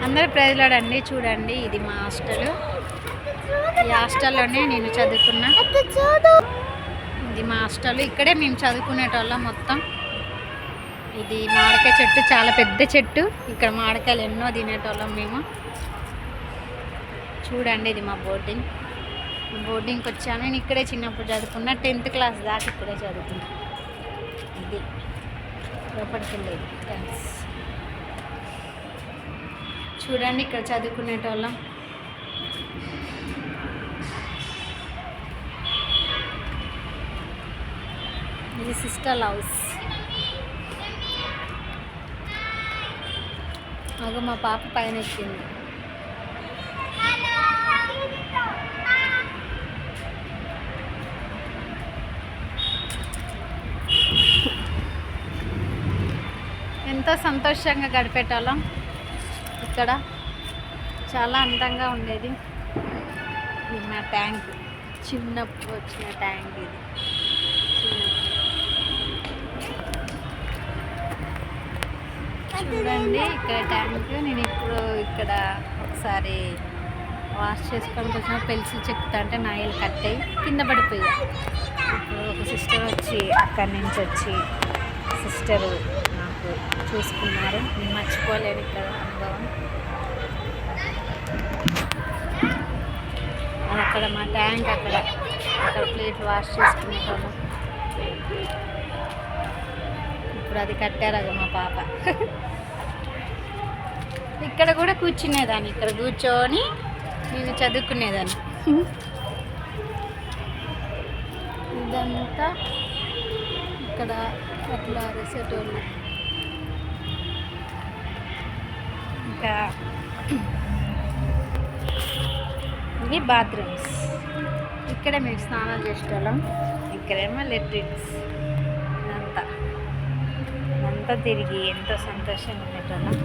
అందరూ ప్రైజ్లాడండి. చూడండి, ఇది మా హాస్టల్. ఈ హాస్టల్లోనే నేను చదువుకున్నా. ఇది మా హాస్టల్. ఇక్కడే మేము చదువుకునేటోళ్ళం మొత్తం. ఇది మామిడికాయ చెట్టు, చాలా పెద్ద చెట్టు. ఇక్కడ మామిడికాయలు ఎన్నో తినేటోళ్ళం మేము. చూడండి, ఇది మా బోర్డింగ్కి వచ్చాను. నేను ఇక్కడే చిన్నప్పుడు చదువుకున్నా. 10th క్లాస్ దాకా ఇక్కడే చదువుకున్నా. ఇది లోపలికి వెళ్ళేది థ్యాంక్స్. చూడండి, ఇక్కడ చదువుకునేటోళ్ళం. ఇది సిస్టర్ హౌస్. అగో మా పాప పైన ఎక్కింది. ఎంతో సంతోషంగా గడిపేటోళ్ళం ఇక్కడ. చాలా అందంగా ఉండేది. ఇది మా ట్యాంక్, చిన్నప్పుడు వచ్చిన ట్యాంక్ ఇది. చూడండి, ఇక్కడ ట్యాంక్. నేను ఇప్పుడు ఇక్కడ ఒకసారి వాష్ చేసుకోవడానికి వచ్చిన పెన్సిల్ చెక్కుతా అంటే నాయలు కట్టాయి, కింద పడిపోయాయి. ఇప్పుడు ఒక సిస్టర్ వచ్చి అక్కడి నుంచి వచ్చి సిస్టరు నాకు చూసుకున్నారు. నేను మర్చిపోలేను ఇక్కడ అనుభవం. అక్కడ మా ట్యాంక్, అక్కడ ప్లేట్ వాష్ చేసుకునేటోళ్ళం. ఇప్పుడు అది కట్టారు మా పాప. ఇక్కడ కూడా కూర్చునేదాన్ని, ఇక్కడ కూర్చొని నేను చదువుకునేదాన్ని. ఇదంతా ఇక్కడ అట్లా వేసేటోళ్ళు. ఇంకా ఇవి బాత్రూమ్స్. ఇక్కడ మేము స్నానాలు చేసేటోళ్ళం. ఇక్కడేమో లెట్రిన్స్. ఇదంతా తిరిగి ఎంతో సంతోషంగా ఉండేటోళ్ళం.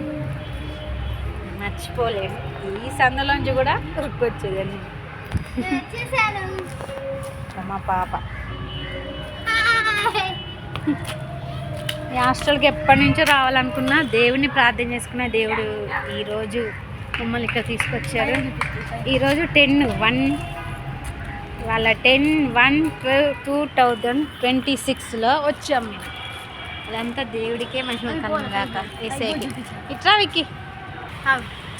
మర్చిపోలేను. ఈ సందులోంచి కూడా ఉరుక్కొచ్చేదాన్ని. మా పాప ఈ హాస్టల్కి ఎప్పటి నుంచో రావాలనుకున్నా, దేవుడిని ప్రార్థన చేసుకున్న దేవుడు ఈరోజు మమ్మల్ని ఇక్కడ తీసుకొచ్చారు. ఈరోజు 10/1 వాళ్ళ 10/1/2026లో వచ్చాము మేము. అదంతా దేవుడికే మహిమ కలుగుగాక. ఏసేకి ఇట్లా విక్కి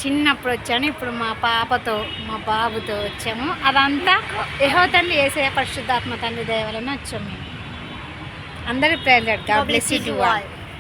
చిన్నప్పుడు వచ్చాను. ఇప్పుడు మా పాపతో మా బాబుతో వచ్చాము. అదంతా యెహోవా తండ్రి యేసయ్య పరిశుద్ధాత్మ తండ్రి దయ వలన వచ్చాము మేము. అందరి prayer. God bless you all.